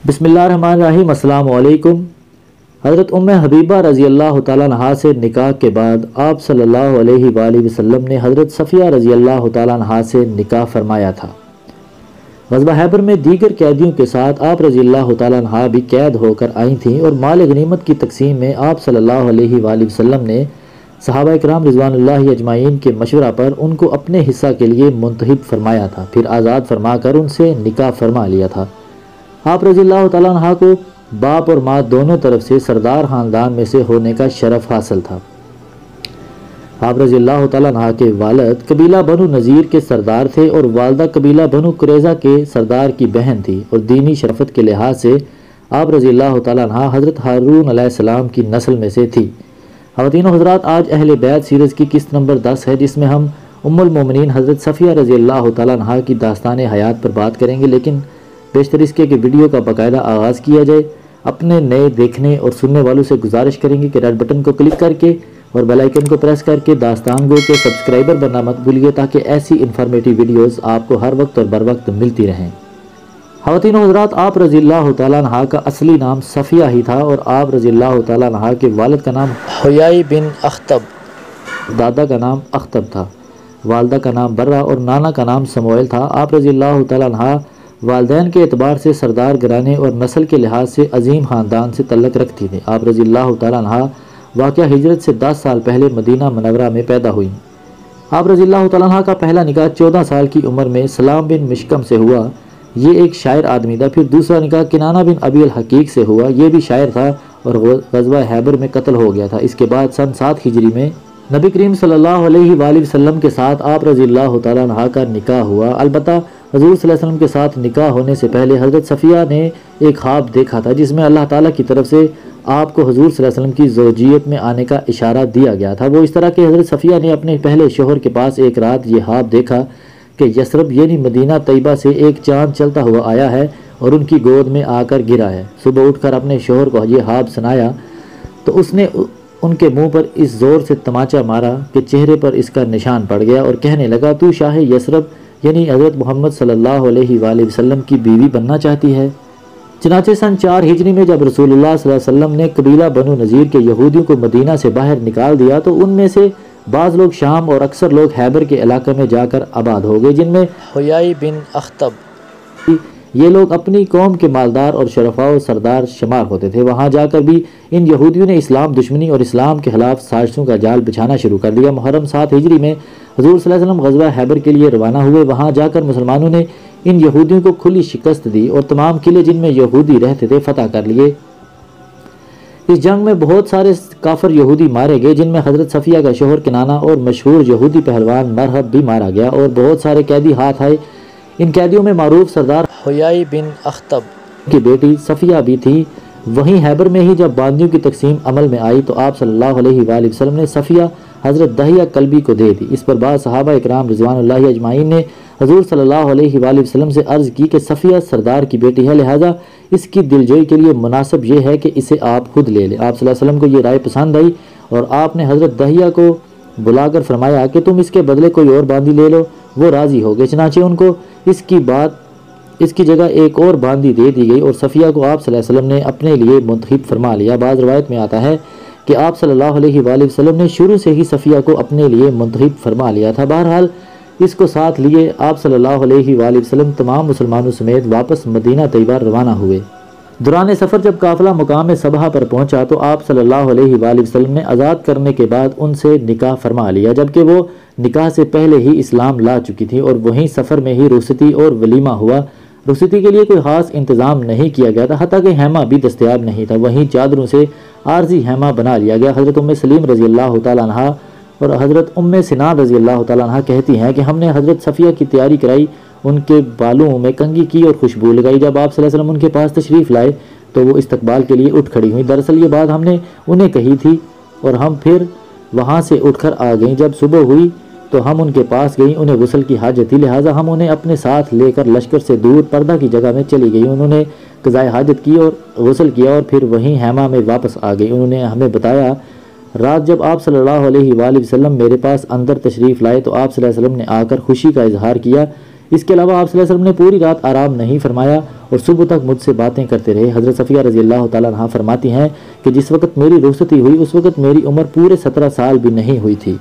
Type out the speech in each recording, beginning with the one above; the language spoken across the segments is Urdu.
بسم اللہ الرحمن الرحیم۔ السلام علیکم۔ حضرت ام حبیبہ رضی اللہ تعالیٰ عنہا سے نکاح کے بعد آپ صلی اللہ علیہ وآلہ وسلم نے حضرت صفیہ رضی اللہ تعالیٰ عنہا سے نکاح فرمایا تھا۔ غزوہ خیبر میں دیگر قیدیوں کے ساتھ آپ رضی اللہ تعالیٰ عنہا بھی قید ہو کر آئی تھیں اور مال غنیمت کی تقسیم میں آپ صلی اللہ علیہ وآلہ وسلم نے صحابہ اکرام رضوان اللہ اجمعین کے مشورہ پر ان کو اپنے حصہ کے لیے منتخب فرمایا تھا، پھر آزاد فرما کر ان سے نکاح فرما لیا تھا۔ آپ رضی اللہ تعالیٰ عنہ کو باپ اور ماں دونوں طرف سے سردار خاندان میں سے ہونے کا شرف حاصل تھا۔ آپ رضی اللہ تعالیٰ عنہ کے والد قبیلہ بنو نذیر کے سردار تھے اور والدہ قبیلہ بنو قریظہ کے سردار کی بہن تھی، اور دینی شرفت کے لحاظ سے آپ رضی اللہ تعالیٰ عنہ حضرت ہارون علیہ السلام کی نسل میں سے تھی۔ خواتین و حضرات، آج اہل بیت سیریز کی قسط نمبر 10 ہے، جس میں ہم ام المومنین حضرت صفیہ رضی اللہ تعالیٰ عنہ کی داستان حیات پر بات کریں گے، لیکن بیشتر اس کے کہ ویڈیو کا باقاعدہ آغاز کیا جائے۔ اپنے نئے دیکھنے اور سننے والوں سے گزارش کریں گے کہ ریڈ بٹن کو کلک کر کے اور بیل آئیکن کو پریس کر کے داستان گو کے سبسکرائبر بننا مت بھولیے، تاکہ ایسی انفارمیٹیو ویڈیوز آپ کو ہر وقت اور بر وقت ملتی رہیں۔ خواتین و حضرات، آپ رضی اللہ تعالیٰ عنہ کا اصلی نام صفیہ ہی تھا، اور آپ رضی اللہ تعالیٰ عنہ کے والد کا نام حیی بن اخطب، دادا کا نام اخطب تھا، والدہ کا نام برہ اور نانا کا نام سموئیل تھا۔ آپ رضی اللہ تعالیٰ عنہ والدین کے اعتبار سے سردار گھرانے اور نسل کے لحاظ سے عظیم خاندان سے تعلق رکھتی تھی۔ آپ رضی اللہ تعالیٰ عنہ واقعہ ہجرت سے 10 سال پہلے مدینہ منورہ میں پیدا ہوئی۔ آپ رضی اللہ تعالیٰ عنہ کا پہلا نکاح 14 سال کی عمر میں سلام بن مشکم سے ہوا، یہ ایک شاعر آدمی تھا۔ پھر دوسرا نکاح کنانہ بن ابی الحقیق سے ہوا، یہ بھی شاعر تھا اور غزوہ خیبر میں قتل ہو گیا تھا۔ اس کے بعد سن 7 ہجری میں نبی کریم صلی اللہ علیہ وآلہ وسلم کے ساتھ آپ رضی اللہ تعالیٰ عنہ کا نکاح ہوا۔ البتہ حضور صلی اللہ علیہ وسلم کے ساتھ نکاح ہونے سے پہلے حضرت صفیہ نے ایک خواب دیکھا تھا، جس میں اللہ تعالیٰ کی طرف سے آپ کو حضور صلی اللہ علیہ وسلم کی زوجیت میں آنے کا اشارہ دیا گیا تھا۔ وہ اس طرح کہ حضرت صفیہ نے اپنے پہلے شوہر کے پاس ایک رات یہ خواب دیکھا کہ یثرب یعنی مدینہ طیبہ سے ایک چاند چلتا ہوا آیا ہے اور ان کی گود میں آ کر گرا ہے۔ صبح اٹھ کر اپنے شوہر کو یہ خواب سنایا تو اس نے ان کے منہ پر اس زور سے تماچا مارا کہ چہرے پر اس کا نشان پڑ گیا، اور کہنے لگا، تو شاہ یثرب یعنی حضرت محمد صلی اللہ علیہ وآلہ وسلم کی بیوی بننا چاہتی ہے۔ چنانچہ سن 4 ہجری میں جب رسول اللہ صلی اللہ علیہ وسلم نے قبیلہ بنو نذیر کے یہودیوں کو مدینہ سے باہر نکال دیا تو ان میں سے بعض لوگ شام اور اکثر لوگ خیبر کے علاقے میں جا کر آباد ہو گئے، جن میں حیی بن اخطب، یہ لوگ اپنی قوم کے مالدار اور شرفاء و سردار شمار ہوتے تھے۔ وہاں جا کر بھی ان یہودیوں نے اسلام دشمنی اور اسلام کے خلاف سازشوں کا جال بچھانا شروع کر دیا۔ محرم 7 ہجری میں حضور صلی اللہ علیہ وسلم غزوہ خیبر کے لیے روانہ ہوئے۔ وہاں جا کر مسلمانوں نے ان یہودیوں کو کھلی شکست دی اور تمام قلعے جن میں یہودی رہتے تھے فتح کر لیے۔ اس جنگ میں بہت سارے کافر یہودی مارے گئے، جن میں حضرت صفیہ کا شوہر کنانہ اور مشہور یہودی پہلوان مرحب بھی مارا گیا، اور بہت سارے قیدی ہاتھ آئے۔ ان قیدیوں میں معروف سردار حیی بن اخطب کی بیٹی صفیہ بھی تھی۔ وہیں خیبر میں ہی جب باندیوں کی تقسیم عمل میں آئی تو آپ صلی اللہ علیہ وآلہ وسلم نے صفیہ حضرت دحیہ کلبی کو دے دی۔ اس پر بعض صحابہ اکرام رضوان اللہ اجمعین نے حضور صلی اللہ علیہ وآلہ وسلم سے عرض کی کہ صفیہ سردار کی بیٹی ہے، لہٰذا اس کی دلجوئی کے لیے مناسب یہ ہے کہ اسے آپ خود لے لیں۔ آپ صلی اللہ علیہ وسلم کو یہ رائے پسند آئی اور آپ نے حضرت دحیہ کو بلا کر فرمایا کہ تم اس کے بدلے کوئی اور باندی لے لو۔ وہ راضی ہو گئے، چنانچہ ان کو اس کی جگہ ایک اور باندی دے دی گئی اور صفیہ کو آپ صلی اللہ علیہ وسلم نے اپنے لیے منتخب فرما لیا۔ بعض روایت میں آتا ہے کہ آپ صلی اللہ علیہ وآلہ وسلم نے شروع سے ہی صفیہ کو اپنے لیے منتخب فرما لیا تھا۔ بہرحال اس کو ساتھ لیے آپ صلی اللہ علیہ وآلہ وسلم تمام مسلمانوں سمیت واپس مدینہ طیبہ روانہ ہوئے۔ دوران سفر جب قافلہ مقام صبح پر پہنچا تو آپ صلی اللہ علیہ وآلہ وسلم نے آزاد کرنے کے بعد ان سے نکاح فرما لیا، جبکہ وہ نکاح سے پہلے ہی اسلام لا چکی تھی، اور وہیں سفر میں ہی رخصتی اور ولیمہ ہوا۔ رخصتی کے لیے کوئی خاص انتظام نہیں کیا گیا تھا، حتیٰ کہ خیمہ بھی دستیاب نہیں تھا، وہیں چادروں سے عارضی خیمہ بنا لیا گیا۔ حضرت ام سلیم رضی اللہ تعالیٰ عنہ اور حضرت ام سنان رضی اللہ تعالیٰ عنہ کہتی ہیں کہ ہم نے حضرت صفیہ کی تیاری کرائی، ان کے بالوں میں کنگھی کی اور خوشبو لگائی۔ جب آپ صلی اللہ علیہ وسلم ان کے پاس تشریف لائے تو وہ استقبال کے لیے اٹھ کھڑی ہوئی۔ دراصل یہ بات ہم نے انہیں کہی تھی اور ہم پھر وہاں سے اٹھ کر آ گئیں۔ جب صبح ہوئی تو ہم ان کے پاس گئیں، انہیں غسل کی حاجت تھی، لہٰذا ہم انہیں اپنے ساتھ لے کر لشکر سے دور پردہ کی جگہ میں چلی گئی۔ انہوں نے قضائے حاجت کی اور غسل کیا اور پھر وہیں خیمہ میں واپس آ گئی۔ انہوں نے ہمیں بتایا، رات جب آپ صلی اللہ علیہ وآلہ وسلم میرے پاس اندر تشریف لائے تو آپ صلی اللہ علیہ وسلم نے آ کر خوشی کا اظہار کیا اس کے علاوہ آپ صلی اللہ علیہ وسلم نے پوری رات آرام نہیں فرمایا اور صبح تک مجھ سے باتیں کرتے رہے۔ حضرت صفیہ رضی اللہ تعالیٰ عنہ فرماتی ہیں کہ جس وقت میری رخصتی ہوئی اس وقت میری عمر پورے 17 سال بھی نہیں ہوئی تھی۔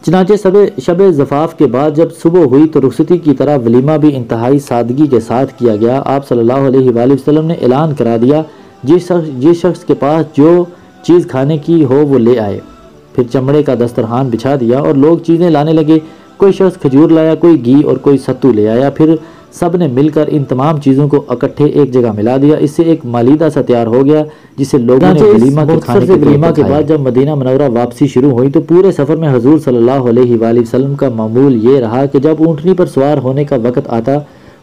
چنانچہ شب زفاف کے بعد جب صبح ہوئی تو رخصتی کی طرح ولیمہ بھی انتہائی سادگی کے ساتھ کیا گیا۔ آپ صلی اللہ علیہ وآلہ وسلم نے اعلان کرا دیا، جس شخص کے پاس جو چیز کھانے کی ہو وہ لے آئے۔ پھر چمڑے کا دسترخوان بچھا دیا اور لوگ چیزیں لانے لگے۔ کوئی شخص کھجور لایا، کوئی گھی اور کوئی ستو لے آیا۔ پھر سب نے مل کر ان تمام چیزوں کو اکٹھے ایک جگہ ملا دیا۔ اس سے ایک مالیدہ سا تیار ہو گیا جسے لوگوں نے ولیمہ کے بعد جب مدینہ منورہ واپسی شروع ہوئی تو پورے سفر میں حضور صلی اللہ علیہ وآلہ وسلم کا معمول یہ رہا کہ جب اونٹنی پر سوار ہونے کا وقت آتا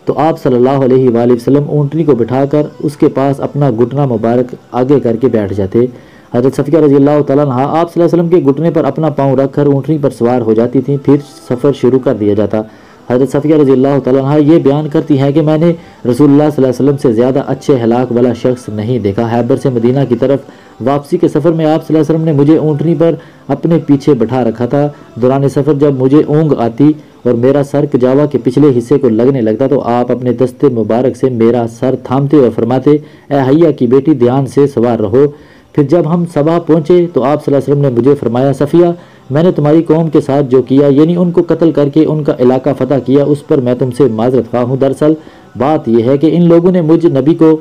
تو آپ صلی اللہ علیہ وآلہ وسلم اونٹنی کو بٹھا کر اس کے پاس اپنا گھٹنا مبارک آگے کر کے بیٹھ جاتے۔ حضرت صفیہ رضی اللہ تعالیٰ عنہ آپ صلی اللہ علیہ وسلم کے گھٹنے پر اپنا پاؤں رکھ کر اونٹنی پر سوار ہو جاتی تھیں، پھر سفر شروع کر دیا جاتا۔ حضرت صفیہ رضی اللہ تعالیٰ عنہ یہ بیان کرتی ہیں کہ میں نے رسول اللہ صلی اللہ علیہ وسلم سے زیادہ اچھے اخلاق والا شخص نہیں دیکھا۔ خیبر سے مدینہ کی طرف واپسی کے سفر میں آپ صلی اللہ علیہ وسلم نے مجھے اونٹنی پر اپنے پیچھے بٹھا رکھا تھا۔ دوران سفر جب مجھے اونگ آتی اور میرا سر کجاوا کے پچھلے حصے کو لگنے لگتا تو آپ اپنے دستے مبارک سے میرا سر تھامتے اور فرماتے، اے حیا کی بیٹی دھیان سے سوار رہو۔ پھر جب ہم صبا پہنچے تو آپ صلی اللہ علیہ وسلم نے مجھے فرمایا، صفیہ میں نے تمہاری قوم کے ساتھ جو کیا یعنی ان کو قتل کر کے ان کا علاقہ فتح کیا اس پر میں تم سے معذرت خواہ ہوں۔ دراصل بات یہ ہے کہ ان لوگوں نے مجھ نبی کو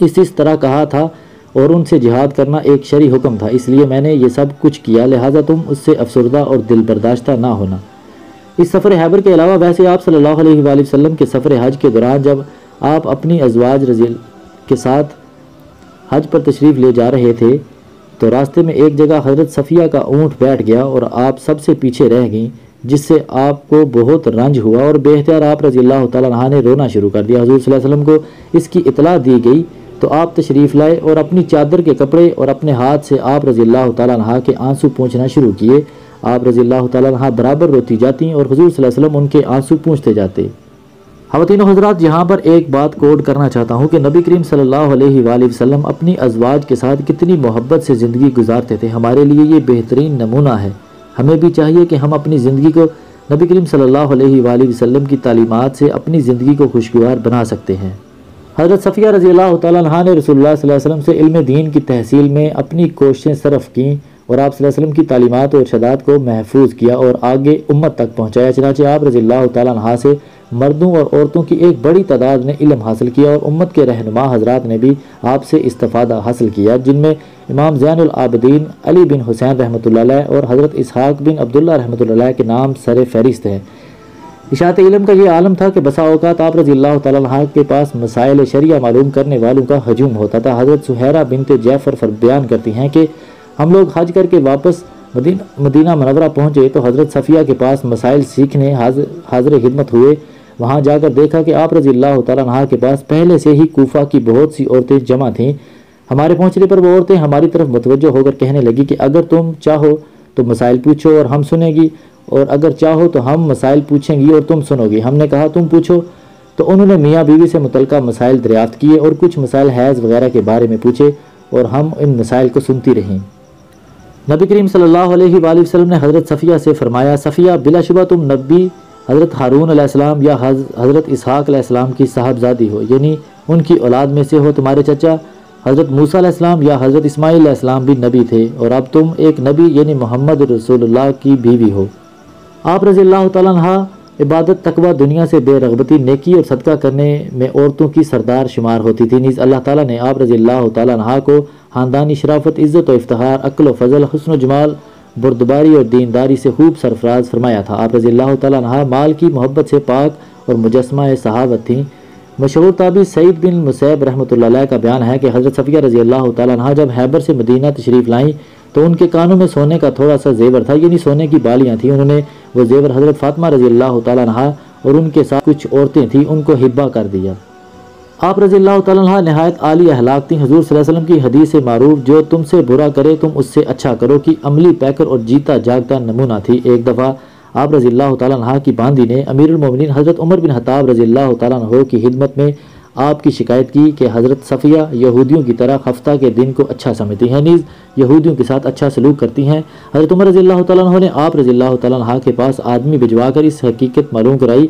اس طرح کہا تھا اور ان سے جہاد کرنا ایک شرعی حکم تھا، اس لیے میں نے یہ سب کچھ کیا، لہٰذا تم اس سے افسردہ اور دل برداشتہ نہ ہونا۔ اس سفر خیبر کے علاوہ ویسے آپ صلی اللہ علیہ وآلہ وسلم کے سفر حج کے دوران جب آپ اپنی ازواج کے ساتھ حج پر تشریف لے جا رہے تھے تو راستے میں ایک جگہ حضرت صفیہ کا اونٹ بیٹھ گیا اور آپ سب سے پیچھے رہ گئیں، جس سے آپ کو بہت رنج ہوا اور بے اختیار آپ رضی اللہ تعالیٰ عنہ نے رونا شروع کر دیا۔ حضور صلی اللہ علیہ وسلم کو اس کی اطلاع دی گئی تو آپ تشریف لائے اور اپنی چادر کے کپڑے اور اپنے ہاتھ سے آپ رضی اللہ تعالیٰ عنہ کے آنسو پونچھنا شروع کیے۔ آپ رضی اللہ تعالیٰ عنہ برابر روتی جاتی اور حضور صلی اللہ علیہ وسلم ان کے آنسو پونچھتے جاتے۔ خواتین و حضرات، یہاں پر ایک بات کوڈ کرنا چاہتا ہوں کہ نبی کریم صلی اللہ علیہ وآلہ وسلم اپنی ازواج کے ساتھ کتنی محبت سے زندگی گزارتے تھے۔ ہمارے لیے یہ بہترین نمونہ ہے۔ ہمیں بھی چاہیے کہ ہم اپنی زندگی کو نبی کریم صلی اللہ علیہ وآلہ وسلم کی تعلیمات سے اپنی زندگی کو خوشگوار بنا سکتے ہیں۔ حضرت صفیہ رضی اللہ تعالیٰ عنہ نے رسول اللہ صلی اللہ علیہ وسلم سے علم دین کی تحصیل میں اپنی کوششیں صرف کیں اور آپ صلی اللہ علیہ وسلم کی تعلیمات و ارشادات کو محفوظ کیا اور آگے امت تک پہنچایا۔ چنانچہ آپ رضی اللہ تعالیٰ عنہ سے مردوں اور عورتوں کی ایک بڑی تعداد نے علم حاصل کیا اور امت کے رہنما حضرات نے بھی آپ سے استفادہ حاصل کیا، جن میں امام زین العابدین علی بن حسین رحمۃ اللہ علیہ اور حضرت اسحاق بن عبداللہ رحمۃ اللہ علیہ کے نام سر فہرست ہیں۔ اشاعت علم کا یہ عالم تھا کہ بسا اوقات آپ رضی اللہ تعالیٰ عنہ کے پاس مسائل شریعہ معلوم کرنے والوں کا ہجوم ہوتا تھا۔ حضرت سہیرہ بنت جعفر بیان کرتی ہیں کہ ہم لوگ حج کر کے واپس مدینہ منورہ پہنچے تو حضرت صفیہ کے پاس مسائل سیکھنے حاضر خدمت ہوئے۔ وہاں جا کر دیکھا کہ آپ رضی اللہ تعالیٰ عنہ کے پاس پہلے سے ہی کوفہ کی بہت سی عورتیں جمع تھیں۔ ہمارے پہنچنے پر وہ عورتیں ہماری طرف متوجہ ہو کر کہنے لگی کہ اگر تم چاہو تو مسائل پوچھو اور ہم سنیں گی، اور اگر چاہو تو ہم مسائل پوچھیں گی اور تم سنو گی۔ ہم نے کہا تم پوچھو، تو انہوں نے میاں بیوی سے متعلقہ مسائل دریافت کیے اور کچھ مسائل حیض وغیرہ کے بارے میں پوچھے اور ہم ان مسائل کو سنتی رہیں۔ نبی کریم صلی اللہ علیہ وآلہ وسلم نے حضرت صفیہ سے فرمایا، صفیہ بلا شبہ تم نبی حضرت ہارون علیہ السلام یا حضرت اسحاق علیہ السلام کی صاحبزادی ہو، یعنی ان کی اولاد میں سے ہو۔ تمہارے چچا حضرت موسیٰ علیہ السلام یا حضرت اسماعیل علیہ السلام بھی نبی تھے اور اب تم ایک نبی یعنی محمد رسول اللہ کی بیوی ہو۔ آپ رضی اللہ تعالیٰ عنہ عبادت، تقوی، دنیا سے بے رغبتی، نیکی اور صدقہ کرنے میں عورتوں کی سردار شمار ہوتی تھی۔ نیز اللہ تعالیٰ نے آپ رضی اللہ تعالیٰ عنہ کو خاندانی شرافت، عزت و افتخار، عقل و فضل، حسن و جمال، بردباری اور دینداری سے خوب سرفراز فرمایا تھا۔ آپ رضی اللہ تعالیٰ عنہ مال کی محبت سے پاک اور مجسمہ صحابت تھیں۔ مشہور تابعی سعید بن مسیب رحمۃ اللہ علیہ کا بیان ہے کہ حضرت صفیہ رضی اللہ تعالیٰ عنہ جب خیبر سے مدینہ تشریف لائیں تو ان کے کانوں میں سونے کا تھوڑا سا زیور تھا، یعنی سونے کی بالیاں تھیں۔ انہوں نے وہ زیور حضرت فاطمہ رضی اللہ تعالیٰ عنہ اور ان کے ساتھ کچھ عورتیں تھیں ان کو ہبہ کر دیا۔ آپ رضی اللہ تعالیٰ عنہ نہایت عالی اخلاق تھیں۔ حضور صلی اللہ علیہ وسلم کی حدیث معروف جو تم سے برا کرے تم اس سے اچھا کرو کی عملی پیکر اور جیتا جاگتا نمونہ تھی۔ ایک دفعہ آپ رضی اللہ تعالیٰ عنہ کی باندی نے امیر المومنین حضرت عمر بن خطاب رضی اللہ تعالیٰ عنہ کی خدمت میں آپ کی شکایت کی کہ حضرت صفیہ یہودیوں کی طرح ہفتہ کے دن کو اچھا سمجھتی ہیں، نیز یہودیوں کے ساتھ اچھا سلوک کرتی ہیں۔ حضرت عمر رضی اللہ تعالیٰ عنہ نے آپ رضی اللہ تعالیٰ عنہ کے پاس آدمی بھجوا کر اس حقیقت معلوم کرائی۔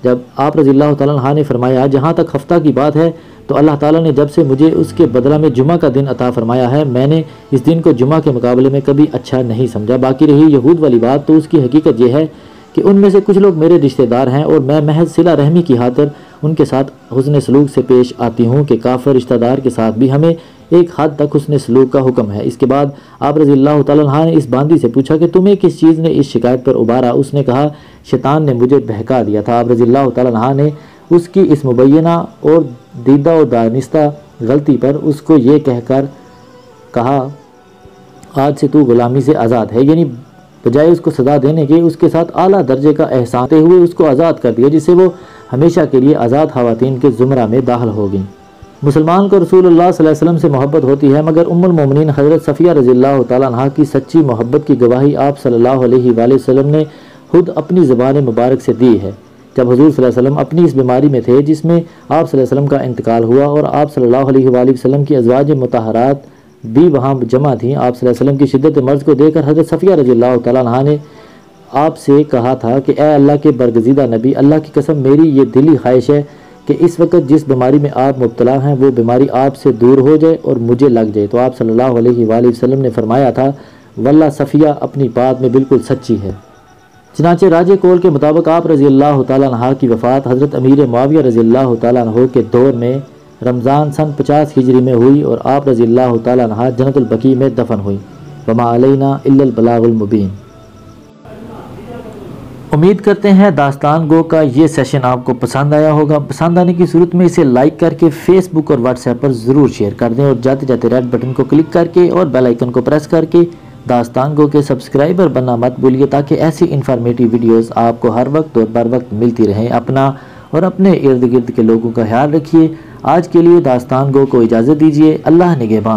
جب آپ رضی اللہ تعالیٰ عنہ نے فرمایا جہاں تک ہفتہ کی بات ہے تو اللہ تعالیٰ نے جب سے مجھے اس کے بدلہ میں جمعہ کا دن عطا فرمایا ہے میں نے اس دن کو جمعہ کے مقابلے میں کبھی اچھا نہیں سمجھا۔ باقی رہی یہود والی بات تو اس کی حقیقت یہ ہے کہ ان میں سے کچھ لوگ میرے رشتہ دار ہیں اور میں محض صلہ رحمی کی خاطر ان کے ساتھ حسن سلوک سے پیش آتی ہوں کہ کافر رشتہ دار کے ساتھ بھی ہمیں ایک حد تک حسن سلوک کا حکم ہے۔ اس کے بعد آپ رضی اللہ تعالیٰ عنہ نے اس باندی سے پوچھا کہ تمہیں کس چیز نے اس شکایت پر ابھارا؟ اس نے کہا شیطان نے مجھے بہکا دیا تھا۔ آپ رضی اللہ تعالیٰ عنہ نے اس کی اس مبینہ اور دیدہ و دانستہ غلطی پر اس کو یہ کہہ کر کہا آج سے تو غلامی سے آزاد ہے، یعنی بجائے اس کو سزا دینے کے اس کے ساتھ اعلیٰ درجے کا احسان کرتے ہوئے اس کو آزاد کر دیا، جس سے وہ ہمیشہ کے لیے آزاد خواتین کے زمرہ میں داخل ہو گئیں۔ مسلمان کو رسول اللہ صلی اللہ علیہ وسلم سے محبت ہوتی ہے، مگر ام المومنین حضرت صفیہ رضی اللہ تعالیٰ عنہ کی سچی محبت کی گواہی آپ صلی اللہ علیہ وآلہ وسلم نے خود اپنی زبان مبارک سے دی ہے۔ جب حضور صلی اللہ علیہ وسلم اپنی اس بیماری میں تھے جس میں آپ صلی اللہ علیہ وسلم کا انتقال ہوا اور آپ صلی اللہ علیہ وآلہ وسلم کی ازواج مطہرات بھی وہاں جمع تھیں، آپ صلی اللہ علیہ وسلم کی شدت مرض کو دیکھ کر حضرت صفیہ رضی اللہ تعالیٰ عنہ نے آپ سے کہا تھا کہ اے اللہ کے برگزیدہ نبی، اللہ کی قسم میری یہ دلی خواہش ہے کہ اس وقت جس بیماری میں آپ مبتلا ہیں وہ بیماری آپ سے دور ہو جائے اور مجھے لگ جائے۔ تو آپ صلی اللہ علیہ وآلہ وسلم نے فرمایا تھا واللہ صفیہ اپنی بات میں بالکل سچی ہے۔ چنانچہ راجہ قول کے مطابق آپ رضی اللہ تعالیٰ عنہ کی وفات حضرت امیر معاویہ رضی اللہ تعالیٰ عنہ کے دور میں رمضان سن 50 ہجری میں ہوئی اور آپ رضی اللہ تعالیٰ عنہ جنت البقیع میں دفن ہوئی۔ وما علینا الا البلاغ المبین۔ امید کرتے ہیں داستان گو کا یہ سیشن آپ کو پسند آیا ہوگا۔ پسند آنے کی صورت میں اسے لائک کر کے فیس بک اور واٹس ایپ پر ضرور شیئر کر دیں اور جاتے جاتے ریڈ بٹن کو کلک کر کے اور بیل آئیکن کو پریس کر کے داستان گو کے سبسکرائبر بننا مت بھولیے تاکہ ایسی انفارمیٹیو ویڈیوز آپ کو ہر وقت اور بر وقت ملتی رہیں۔ اپنا اور اپنے ارد گرد کے لوگوں کا خیال رکھیے۔ آج کے لیے داستان گو کو اجازت دیجیے۔ اللہ نگہبان۔